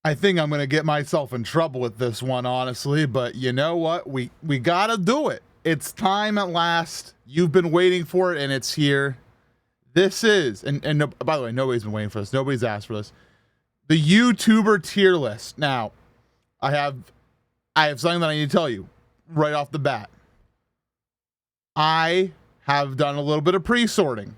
I think I'm going to get myself in trouble with this one, honestly, but you know what? We got to do it. It's time at last. You've been waiting for it, and it's here. This is, and no, by the way, nobody's been waiting for this. Nobody's asked for this. The YouTuber tier list. Now, I have something that I need to tell you right off the bat. I have done a little bit of pre-sorting.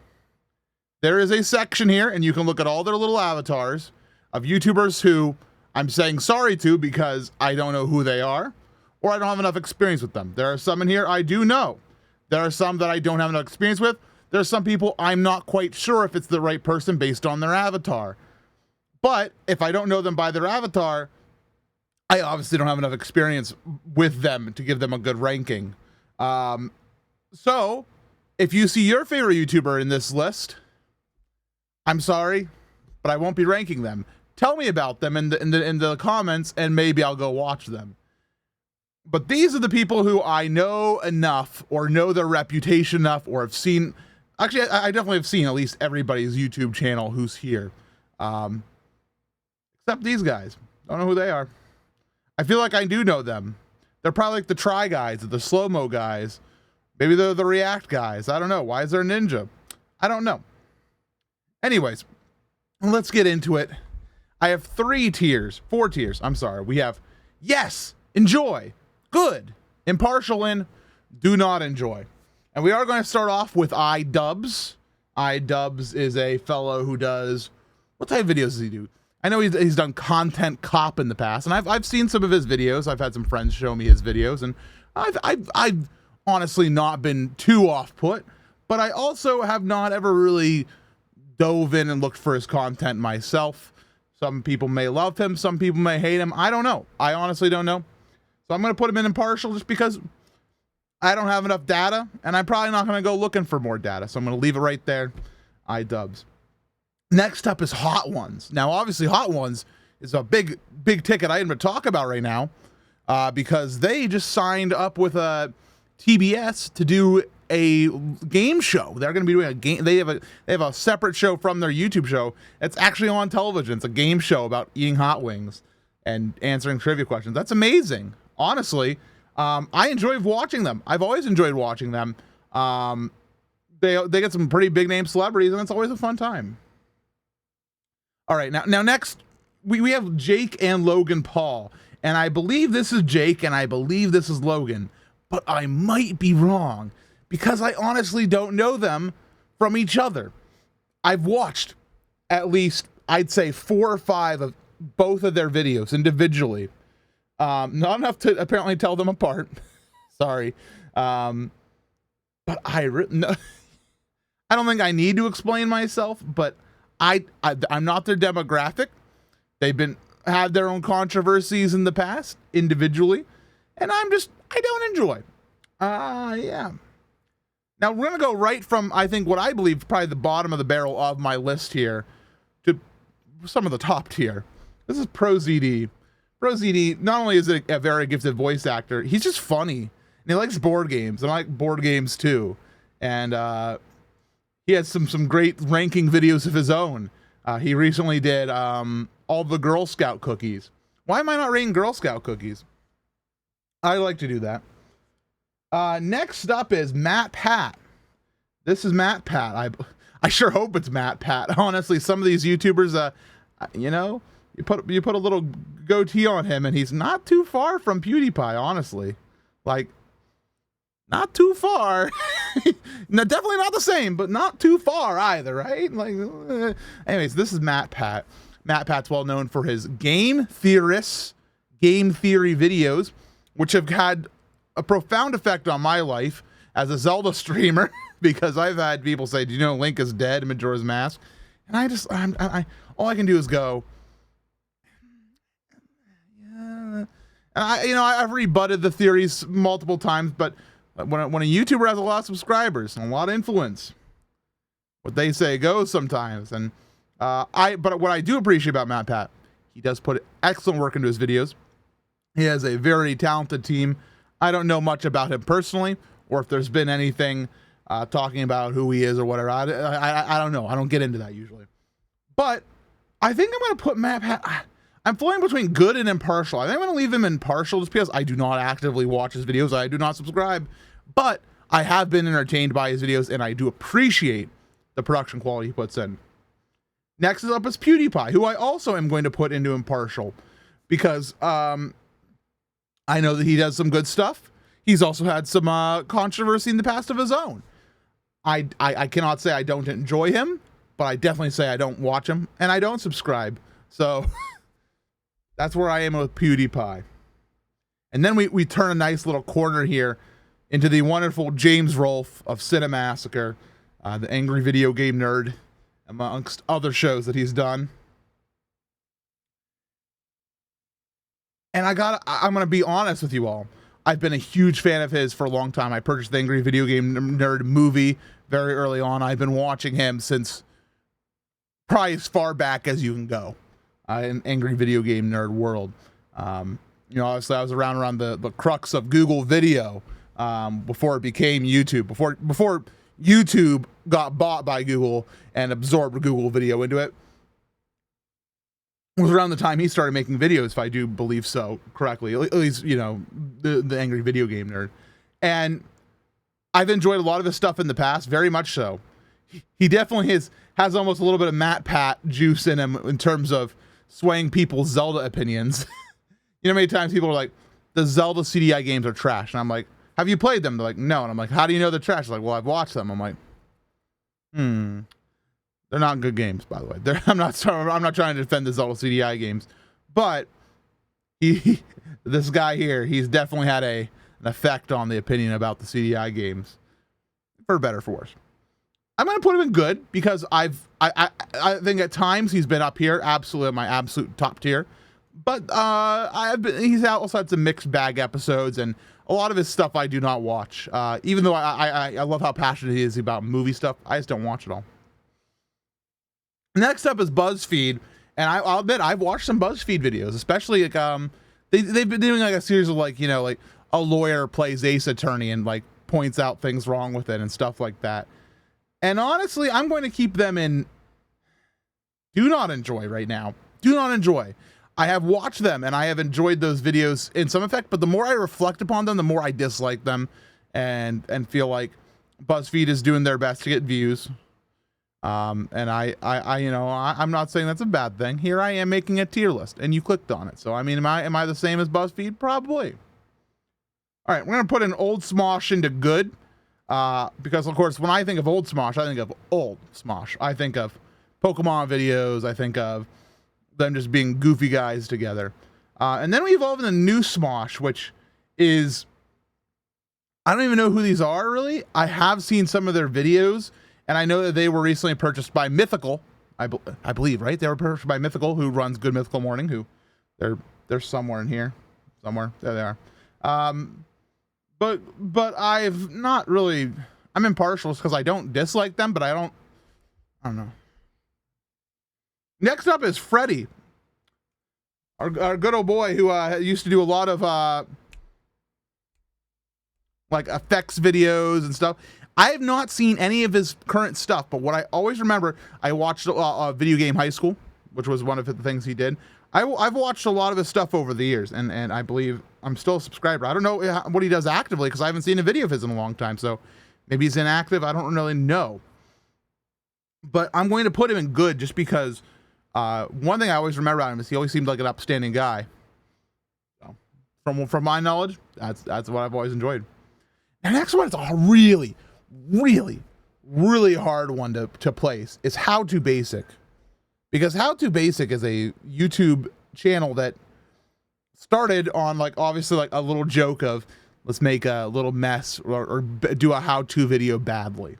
There is a section here, and you can look at all their little avatars of YouTubers who I'm saying sorry to because I don't know who they are, or I don't have enough experience with them. There are some in here I do know. There are some that I don't have enough experience with. There are some people I'm not quite sure if it's the right person based on their avatar. But if I don't know them by their avatar, I obviously don't have enough experience with them to give them a good ranking. So if you see your favorite YouTuber in this list, I'm sorry, but I won't be ranking them. Tell me about them in the comments, and maybe I'll go watch them. But these are the people who I know enough, or know their reputation enough, or have seen. Actually, I definitely have seen at least everybody's YouTube channel who's here, except these guys. Don't know who they are. I feel like I do know them. They're probably like the Try guys, or the slow-mo guys. Maybe they're the React guys. I don't know. Why is there a ninja? I don't know. Anyways, let's get into it. I have 4 tiers. I'm sorry. We have yes, enjoy, good, impartial, and do not enjoy. And we are going to start off with Idubbbz. Idubbbz is a fellow who does, what type of videos does he do? I know he's done content cop in the past, and I've seen some of his videos. I've had some friends show me his videos, and I've honestly not been too off put, but I also have not ever really dove in and looked for his content myself. Some people may love him, some people may hate him. I don't know. I honestly don't know. So I'm going to put him in impartial just because I don't have enough data, and I'm probably not going to go looking for more data. So I'm going to leave it right there. Idubbbz. Next up is Hot Ones. Now, obviously, Hot Ones is a big ticket item to talk about right now because they just signed up with a TBS to do a game show. They're going to be doing a game. They have a separate show from their YouTube show. It's actually on television. It's a game show about eating hot wings and answering trivia questions. That's amazing. Honestly, I enjoy watching them. I've always enjoyed watching them. They get some pretty big name celebrities, and it's always a fun time. All right, now next we have Jake and Logan Paul, and I believe this is Jake and I believe this is Logan, but I might be wrong because I honestly don't know them from each other. I've watched at least, I'd say 4 or 5 of both of their videos individually. Not enough to apparently tell them apart. Sorry. But I don't think I need to explain myself, but I'm not their demographic. They've had their own controversies in the past individually, and I don't enjoy. Yeah. Now we're gonna go right from, I think, what I believe probably the bottom of the barrel of my list here to some of the top tier. This is ProZD. ProZD, not only is it a very gifted voice actor, he's just funny, and he likes board games, and I like board games too. And he has some great ranking videos of his own. He recently did all the Girl Scout cookies. Why am I not rating Girl Scout cookies? I like to do that. Next up is Matt Pat. This is Matt Pat. I sure hope it's Matt Pat. Honestly, some of these YouTubers, you know, you put a little goatee on him, and he's not too far from Pewdiepie. Honestly, like, not too far. No, definitely not the same, but not too far either, right? Like, anyways, this is Matt Pat. Matt Pat's well known for his game theory videos, which have had a profound effect on my life as a Zelda streamer, because I've had people say, "Do you know Link is dead in Majora's Mask?" And all I can do is go, yeah. And I've rebutted the theories multiple times, but when a YouTuber has a lot of subscribers and a lot of influence, what they say goes sometimes. And but what I do appreciate about Matt Pat, he does put excellent work into his videos. He has a very talented team. I don't know much about him personally, or if there's been anything talking about who he is or whatever. I don't know. I don't get into that usually. But I think I'm going to put Matt Pat. I'm floating between good and impartial. I think I'm going to leave him impartial just because I do not actively watch his videos. I do not subscribe, but I have been entertained by his videos, and I do appreciate the production quality he puts in. Next up is Pewdiepie, who I also am going to put into impartial because I know that he does some good stuff. He's also had some controversy in the past of his own. I cannot say I don't enjoy him, but I definitely say I don't watch him, and I don't subscribe. So that's where I am with Pewdiepie. And then we turn a nice little corner here into the wonderful James Rolfe of Cinemassacre, the angry video game nerd, amongst other shows that he's done. And I'm going to be honest with you all. I've been a huge fan of his for a long time. I purchased the Angry Video Game Nerd movie very early on. I've been watching him since probably as far back as you can go in Angry Video Game Nerd world. You know, obviously I was around the crux of Google Video before it became YouTube. Before YouTube got bought by Google and absorbed Google Video into it. It was around the time he started making videos, if I do believe so correctly. At least, you know, the Angry Video Game Nerd. And I've enjoyed a lot of his stuff in the past, very much so. He definitely has almost a little bit of Matt Pat juice in him in terms of swaying people's Zelda opinions. You know how many times people are like, the Zelda CDI games are trash. And I'm like, have you played them? They're like, no. And I'm like, how do you know they're trash? They're like, well, I've watched them. I'm like, They're not good games, by the way. I'm not trying to defend the Zelda CDI games, but this guy here, he's definitely had an effect on the opinion about the CDI games, for better or for worse. I'm gonna put him in good because I think at times he's been up here, absolutely my absolute top tier, but he's also had some mixed bag episodes, and a lot of his stuff I do not watch. Even though I love how passionate he is about movie stuff, I just don't watch it all. Next up is BuzzFeed, and I'll admit I've watched some BuzzFeed videos, especially like they've been doing like a series of like, you know, like a lawyer plays Ace Attorney and like points out things wrong with it and stuff like that. And honestly, I'm going to keep them in do not enjoy right now. Do not enjoy. I have watched them and I have enjoyed those videos in some effect, but the more I reflect upon them, the more I dislike them and feel like BuzzFeed is doing their best to get views. And I you know, I'm not saying that's a bad thing. Here I am making a tier list and you clicked on it. So, I mean, am I the same as BuzzFeed? Probably. All right, we're going to put an old Smosh into good. Because of course, when I think of old Smosh, I think of old Smosh. I think of Pokemon videos. I think of them just being goofy guys together. And then we evolve in the new Smosh, which is, I don't even know who these are really. I have seen some of their videos. And I know that they were recently purchased by Mythical, I believe, right? They were purchased by Mythical, who runs Good Mythical Morning, who they're somewhere in here. Somewhere. There they are. But I've not really, I'm impartial because I don't dislike them, but I don't know. Next up is Freddy, our good old boy who used to do a lot of like effects videos and stuff. I have not seen any of his current stuff, but what I always remember, I watched Video Game High School, which was one of the things he did. I've watched a lot of his stuff over the years, and I believe I'm still a subscriber. I don't know what he does actively because I haven't seen a video of his in a long time, so maybe he's inactive. I don't really know. But I'm going to put him in good just because one thing I always remember about him is he always seemed like an upstanding guy. So, from my knowledge, that's what I've always enjoyed. The next one is a really hard one to place. It's How to Basic. Because How to Basic is a YouTube channel that started on like obviously like a little joke of let's make a little mess or do a how-to video badly.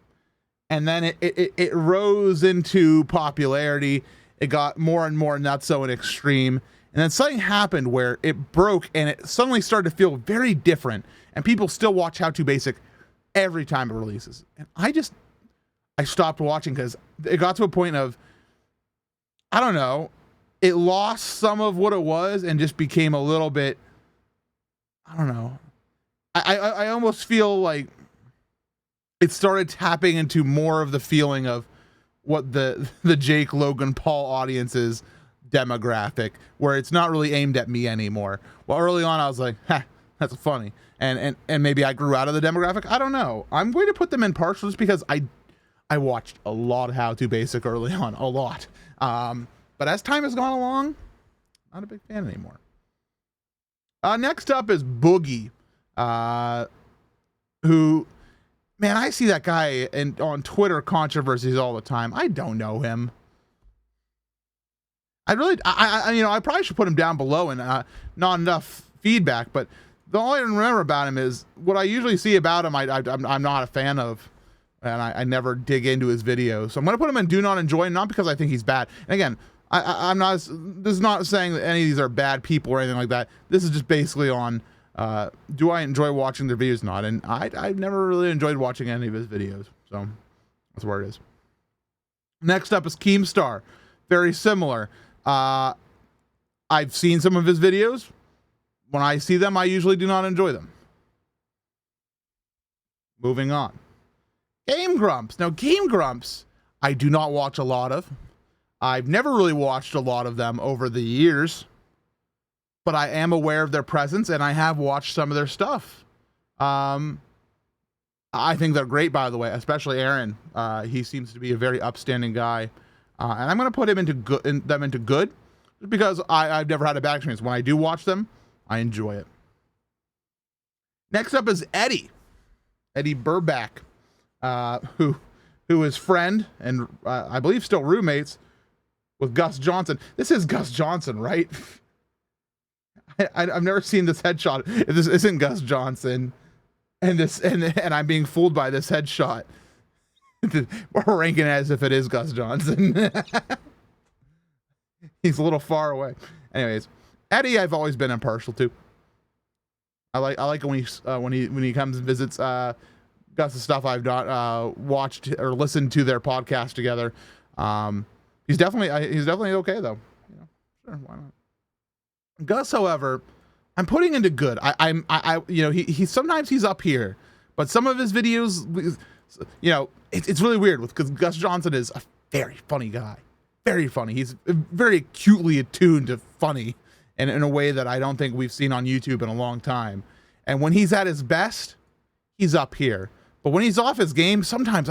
And then it rose into popularity. It got more and more nutso and extreme. And then something happened where it broke and it suddenly started to feel very different. And people still watch How to Basic every time it releases. And I stopped watching because it got to a point of, I don't know, it lost some of what it was and just became a little bit, I don't know. I almost feel like it started tapping into more of the feeling of what the Jake, Logan, Paul audiences demographic where it's not really aimed at me anymore. Well, early on I was like, ha, that's funny. And maybe I grew out of the demographic. I don't know. I'm going to put them in partial just because I watched a lot of How to Basic early on, a lot. But as time has gone along, not a big fan anymore. Next up is Boogie, who, man, I see that guy on Twitter controversies all the time. I don't know him. I probably should put him down below and not enough feedback, but the only thing I remember about him is what I usually see about him. I'm not a fan of, and I never dig into his videos. So I'm going to put him in Do Not Enjoy, not because I think he's bad. And again, I'm not, this is not saying that any of these are bad people or anything like that. This is just basically on, do I enjoy watching their videos or not? And I've never really enjoyed watching any of his videos. So that's where it is. Next up is Keemstar. Very similar. I've seen some of his videos. When I see them, I usually do not enjoy them. Moving on. Game Grumps. Now, Game Grumps, I do not watch a lot of. I've never really watched a lot of them over the years, but I am aware of their presence and I have watched some of their stuff. I think they're great, by the way, especially Aaron. He seems to be a very upstanding guy. And I'm going to put him into good because I've never had a bad experience. When I do watch them, I enjoy it. Next up is Eddie Burback, who is friend and I believe still roommates with Gus Johnson. This is Gus Johnson, right? I've never seen this headshot. If this isn't Gus Johnson, and I'm being fooled by this headshot, we're ranking it as if it is Gus Johnson. He's a little far away. Anyways, Eddie, I've always been impartial to. I like when he comes and visits Gus's stuff. I've not watched or listened to their podcast together. He's definitely okay though. You know, sure, why not? Gus, however, I'm putting into good. He sometimes he's up here, but some of his videos, you know, it's really weird because Gus Johnson is a very funny guy, very funny. He's very acutely attuned to funny, and in a way that I don't think we've seen on YouTube in a long time. And when he's at his best, he's up here. But when he's off his game, sometimes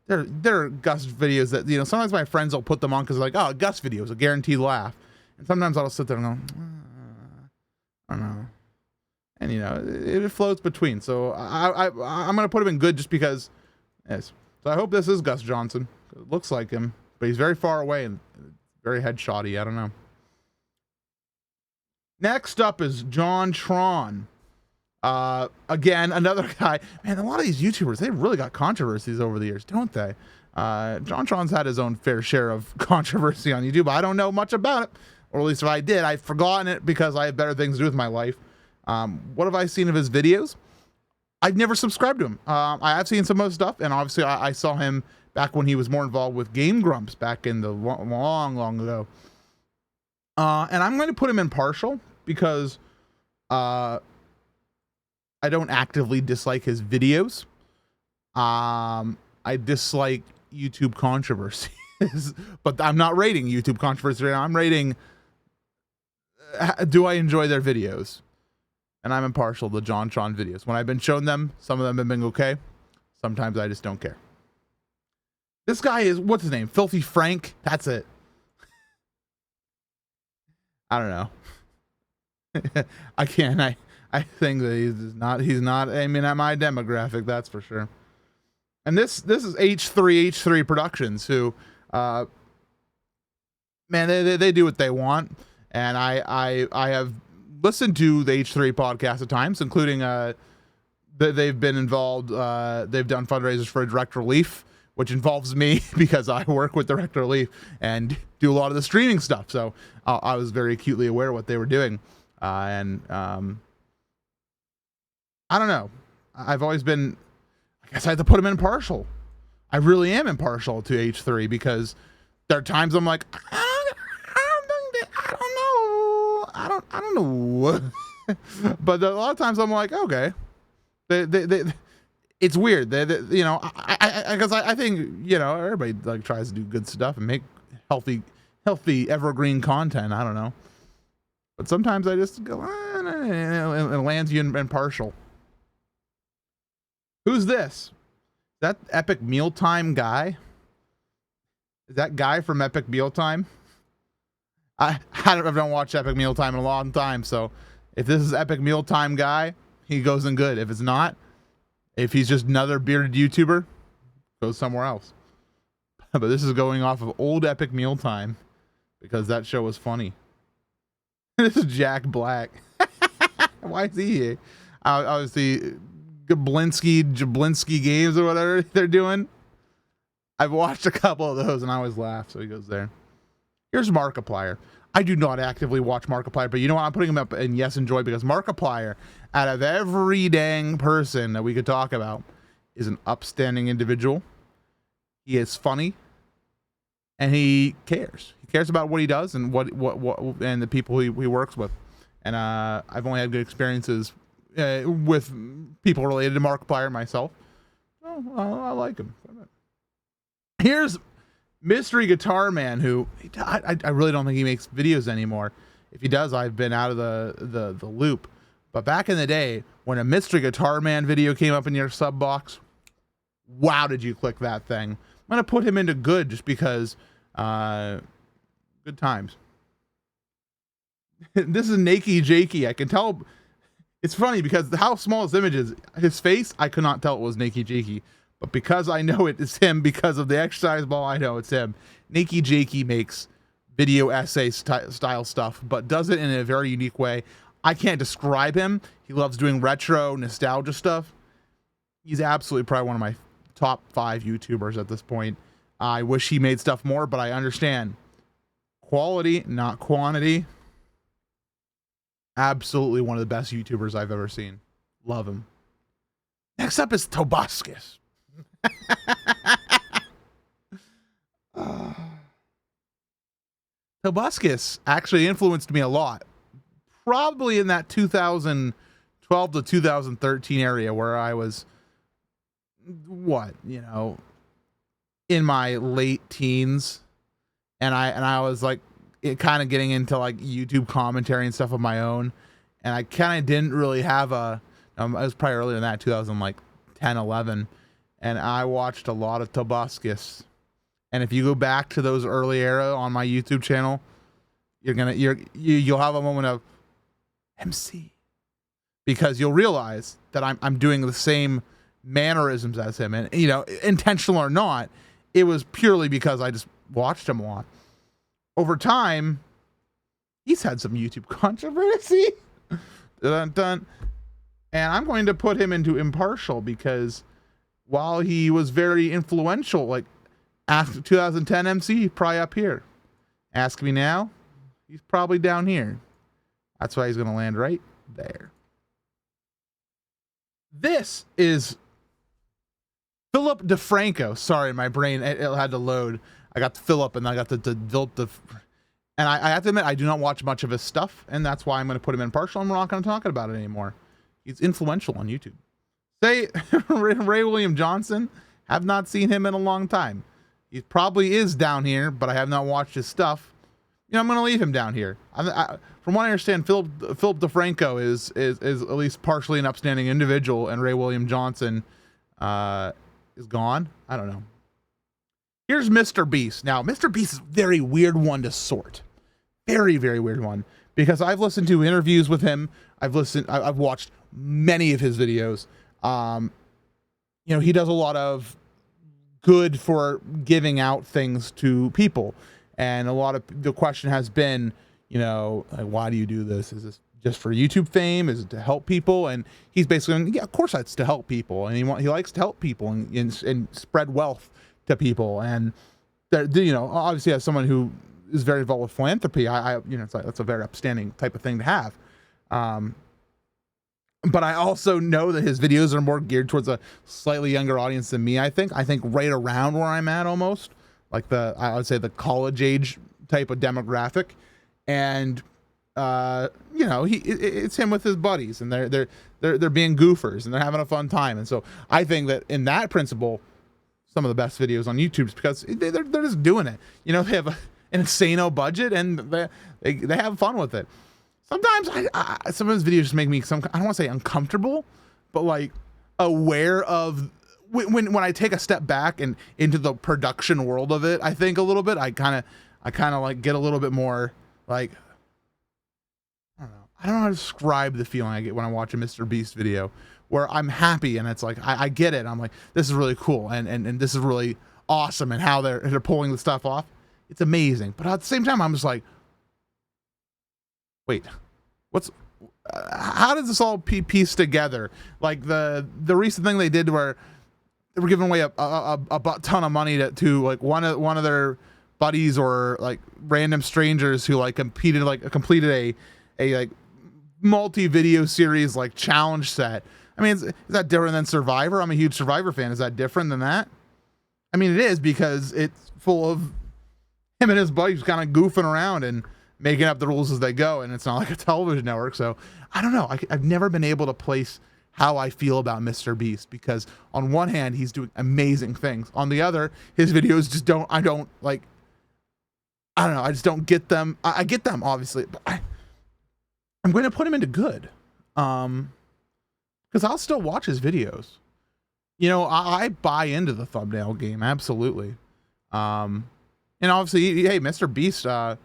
there are Gus videos that, you know, sometimes my friends will put them on because they're like, oh, Gus videos, a guaranteed laugh. And sometimes I'll sit there and go, I don't know. And, you know, it floats between. So I'm going to put him in good just because. Yes. So I hope this is Gus Johnson. It looks like him, but he's very far away and very headshotty. I don't know. Next up is Jontron. Again, another guy. Man, a lot of these YouTubers, they've really got controversies over the years, don't they? Jontron's had his own fair share of controversy on YouTube. I don't know much about it, or at least if I did, I've forgotten it because I have better things to do with my life. What have I seen of his videos? I've never subscribed to him. I have seen some of his stuff, and obviously I saw him back when he was more involved with Game Grumps back in the long ago. And I'm going to put him in partial because I don't actively dislike his videos. I dislike YouTube controversies, but I'm not rating YouTube controversy right now. I'm rating, do I enjoy their videos? And I'm impartial to Jontron videos. When I've been shown them, some of them have been okay. Sometimes I just don't care. This guy is, what's his name? Filthy Frank? That's it. I don't know. I think that he's not aiming at my demographic, that's for sure. And this is H3h3 Productions, who man, they do what they want. And I have listened to the H3 podcast at times, including they've been involved, they've done fundraisers for Direct Relief, which involves me because I work with Direct Relief and do a lot of the streaming stuff. So I was very acutely aware of what they were doing. I don't know. I've always been, I guess I have to put them impartial. I really am impartial to H3 because there are times I'm like, I don't know. But a lot of times I'm like, okay, it's weird. You know, I think, you know, everybody like tries to do good stuff and make healthy healthy evergreen content. I don't know. But sometimes I just go, and it lands you in partial. Who's this? Is that Epic Mealtime guy? Is that guy from Epic Mealtime? I haven't watched Epic Mealtime in a long time, so if this is Epic Mealtime guy, he goes in good. If it's not, if he's just another bearded YouTuber, goes somewhere else. But this is going off of old Epic Mealtime because that show was funny. This is Jack Black. Why is he here? Obviously, Jablinski games or whatever they're doing. I've watched a couple of those and I always laugh, so he goes there. Here's Markiplier. I do not actively watch Markiplier, but you know what? I'm putting him up in Yes Enjoy because Markiplier, out of every dang person that we could talk about, is an upstanding individual. He is funny, and he cares. He cares about what he does and what and the people he works with. And I've only had good experiences with people related to Markiplier myself. So I like him. Here's Mystery Guitar Man, who I really don't think he makes videos anymore. If he does, I've been out of the loop. But back in the day, when a Mystery Guitar Man video came up in your sub box, wow, did you click that thing? I'm gonna put him into good just because good times. This is Nakey Jakey. I can tell. It's funny because how small his image is. His face, I could not tell it was Nakey Jakey. But because I know it is him, because of the exercise ball, I know it's him. Nakey Jakey makes video essay style stuff, but does it in a very unique way. I can't describe him. He loves doing retro nostalgia stuff. He's absolutely probably one of my top 5 YouTubers at this point. I wish he made stuff more, but I understand. Quality, not quantity. Absolutely one of the best YouTubers I've ever seen. Love him. Next up is Tobuscus. Tobuscus actually influenced me a lot. Probably in that 2012 to 2013 area where I was, in my late teens. And I was like, kind of getting into like YouTube commentary and stuff of my own. And I kind of didn't really have it was probably earlier than that, 2010, 11. And I watched a lot of Tobuscus. And if you go back to those early era on my YouTube channel, you'll have a moment of MC, because you'll realize that I'm doing the same mannerisms as him, and intentional or not, it was purely because I just watched him a lot. Over time, he's had some YouTube controversy. Dun, dun. And I'm going to put him into impartial because while he was very influential, like after 2010 MC, he's probably up here. Ask me now, he's probably down here. That's why he's going to land right there. This is Philip Defranco. Sorry, my brain, it had to load. I got the Philip and I got the and I have to admit, I do not watch much of his stuff, and that's why I'm going to put him in partial, and we're not going to talk about it anymore. He's influential on YouTube. Say Ray William Johnson, have not seen him in a long time. He probably is down here, but I have not watched his stuff. I'm going to leave him down here. From what I understand, Philip Defranco is at least partially an upstanding individual, and Ray William Johnson is gone. I don't know. Here's Mr. Beast. Now, Mr. Beast is a very weird one to sort. Very, very weird one. Because I've listened to interviews with him. I've watched many of his videos. He does a lot of good for giving out things to people. And a lot of the question has been, like, why do you do this? Is this just for YouTube fame? Is it to help people? And he's basically, yeah, of course that's to help people. And he likes to help people and spread wealth to people. And obviously as someone who is very involved with philanthropy, it's like, that's a very upstanding type of thing to have. But I also know that his videos are more geared towards a slightly younger audience than me. I think right around where I'm at, almost like I would say the college age type of demographic. And it's him with his buddies, and they're being goofers and they're having a fun time. And so I think that in that principle, some of the best videos on YouTube is because they're just doing it. They have insano budget, and they have fun with it. Sometimes some of his videos just make me I don't want to say uncomfortable, but like aware of when I take a step back and into the production world of it. I think a little bit. I kind of like get a little bit more like, I don't know. I don't know how to describe the feeling I get when I watch a Mr. Beast video, where I'm happy and it's like I get it. I'm like, this is really cool and this is really awesome, and how they're pulling the stuff off. It's amazing. But at the same time, I'm just like, wait, how does this all piece together? Like the recent thing they did where they were giving away a ton of money to like one of their buddies or like random strangers who like completed a like multi-video series like challenge set. I mean, is that different than Survivor? I'm a huge Survivor fan. Is that different than that? I mean, it is, because it's full of him and his buddies kind of goofing around and making up the rules as they go, and it's not like a television network. So I don't know. I've never been able to place how I feel about Mr. Beast, because on one hand, he's doing amazing things. On the other, his videos just I don't know. I just don't get them. I get them, obviously, but I'm going to put him into good. Because I'll still watch his videos. You know, I buy into the thumbnail game, absolutely. And obviously, hey, Mr. Beast, I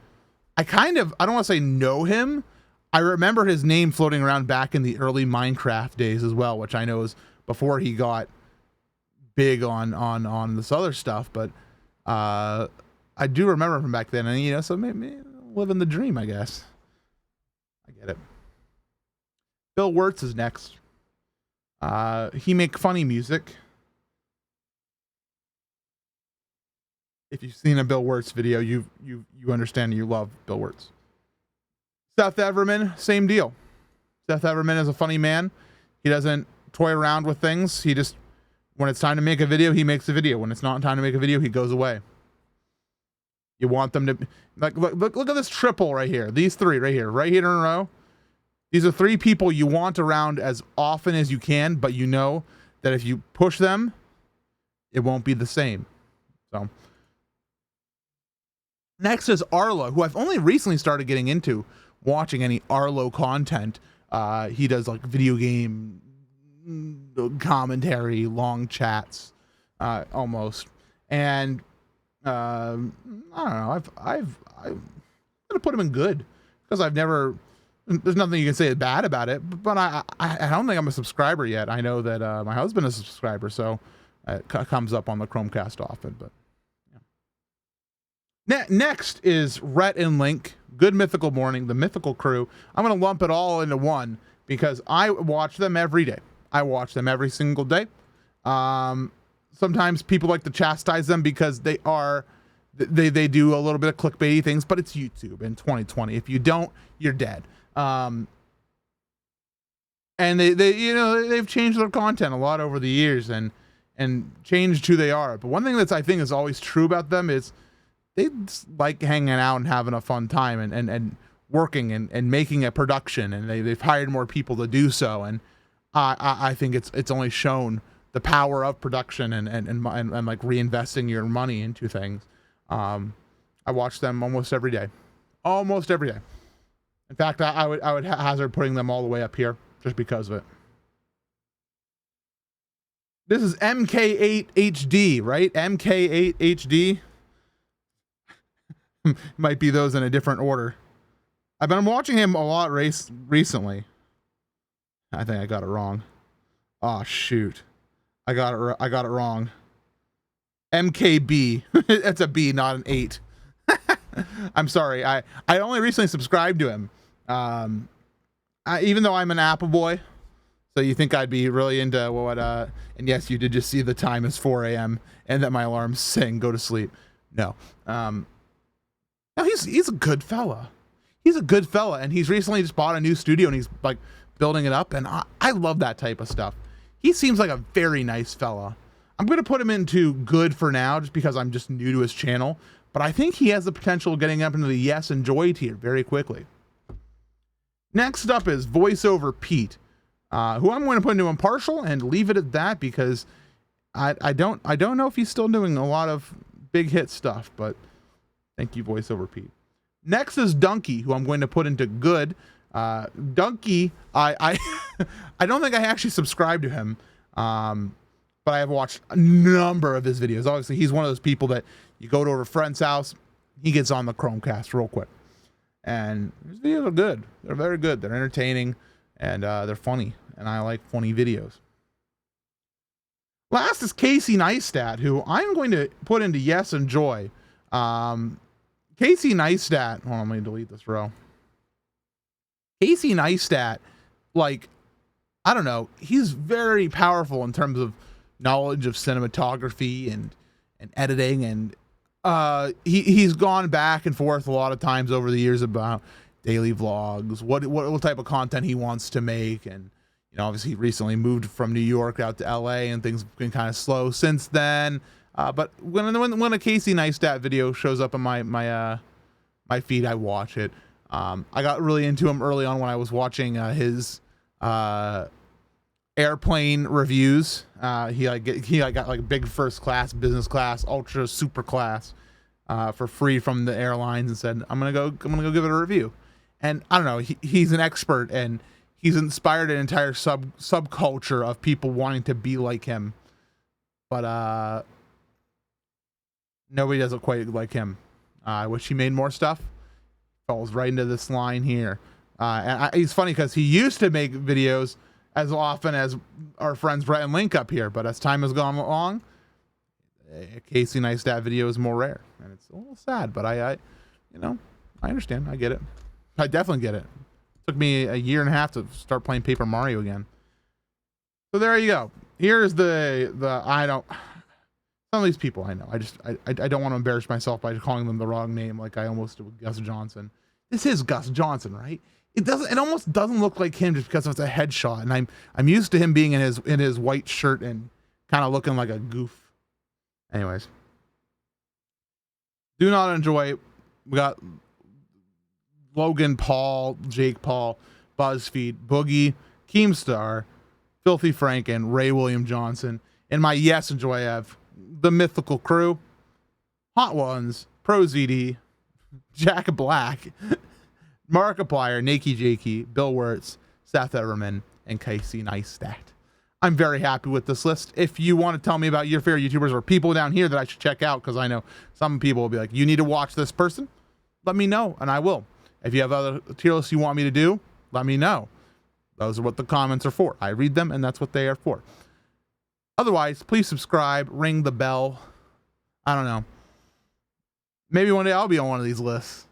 don't want to say know him. I remember his name floating around back in the early Minecraft days as well, which I know is before he got big on this other stuff. But I do remember from back then, and you know, so maybe living the dream, I guess. I get it. Bill Wirtz is next. He make funny music. If you've seen a Bill Wirtz video, you understand, you love Bill Wirtz. Seth Everman, same deal. Seth Everman is a funny man. He doesn't toy around with things. He just, when it's time to make a video, he makes a video. When it's not time to make a video, he goes away. You want them to, like, look at this triple right here. These three right here in a row. These are three people you want around as often as you can, but you know that if you push them, it won't be the same. So next is Arlo, who I've only recently started getting into watching any Arlo content. He does like video game commentary, long chats, almost. And I don't know, I'm gonna put him in good, because there's nothing you can say bad about it, but I don't think I'm a subscriber yet. I know that my husband is a subscriber, so it comes up on the Chromecast often. But yeah. Next is Rhett and Link, Good Mythical Morning, the Mythical Crew. I'm going to lump it all into one, because I watch them every day. I watch them every single day. Sometimes people like to chastise them because they do a little bit of clickbaity things, but it's YouTube in 2020. If you don't, you're dead. And they you know, they've changed their content a lot over the years and changed who they are. But one thing that's, I think, is always true about them is they just like hanging out and having a fun time and working and making a production, and they've hired more people to do so. And I think it's only shown the power of production and like reinvesting your money into things. I watch them almost every day. In fact, I would hazard putting them all the way up here just because of it. This is MK8HD, right? MK8HD. Might be those in a different order. I've been watching him a lot recently. I think I got it wrong. Oh shoot, I got it wrong. MKB. It's a B, not an 8. I'm sorry. I only recently subscribed to him. Even though I'm an Apple boy, so you think I'd be really into what? And yes, you did just see the time is 4 a.m. and that my alarm's saying go to sleep. No. No, he's a good fella. He's a good fella, and he's recently just bought a new studio and he's like building it up, and I love that type of stuff. He seems like a very nice fella. I'm gonna put him into good for now, just because I'm just new to his channel. But I think he has the potential of getting up into the yes and joy tier very quickly. Next up is Voiceover Pete, who I'm going to put into impartial and leave it at that, because I don't know if he's still doing a lot of big hit stuff, but Thank you, Voiceover Pete. Next is Dunkey, who I'm going to put into good. Dunkey, I I don't think I actually subscribed to him, but I have watched a number of his videos. Obviously, he's one of those people that you go to a friend's house, he gets on the Chromecast real quick. And his videos are good. They're very good. They're entertaining, and they're funny. And I like funny videos. Last is Casey Neistat, who I'm going to put into yes and joy. Casey Neistat, hold on, let me delete this row. Casey Neistat, like, I don't know, he's very powerful in terms of knowledge of cinematography and editing, and he's gone back and forth a lot of times over the years about daily vlogs, what type of content he wants to make, and you know, obviously he recently moved from New York out to LA, and things have been kind of slow since then. But when a Casey Neistat video shows up on my feed, I watch it. I got really into him early on when I was watching his airplane reviews. He got like big first class, business class, ultra super class for free from the airlines, and said I'm gonna go give it a review. And I don't know, he's an expert, and he's inspired an entire subculture of people wanting to be like him, but nobody does it quite like him. I wish he made more stuff. Falls right into this line here. And he's funny because he used to make videos as often as our friends Brett and Link up here, but as time has gone along, Casey Neistat video is more rare, and it's a little sad. But I understand. I get it. I definitely get it. Took me a year and a half to start playing Paper Mario again. So there you go. Here's the some of these people I know. I don't want to embarrass myself by calling them the wrong name, like I almost did with Gus Johnson. This is Gus Johnson, right? It almost doesn't look like him just because it's a headshot, and I'm used to him being in his white shirt and kind of looking like a goof. Anyways, do not enjoy. We got Logan Paul, Jake Paul, BuzzFeed, Boogie, Keemstar, Filthy Frank, and Ray William Johnson. In my yes enjoy, I have the Mythical Crew, Hot Ones, Pro ZD, Jack Black, Markiplier, Nakey Jakey, Bill Wirtz, Seth Everman, and Casey Neistat. I'm very happy with this list. If you want to tell me about your favorite YouTubers or people down here that I should check out, because I know some people will be like, you need to watch this person, let me know, and I will. If you have other tier lists you want me to do, let me know. Those are what the comments are for. I read them, and that's what they are for. Otherwise, please subscribe, ring the bell. I don't know. Maybe one day I'll be on one of these lists.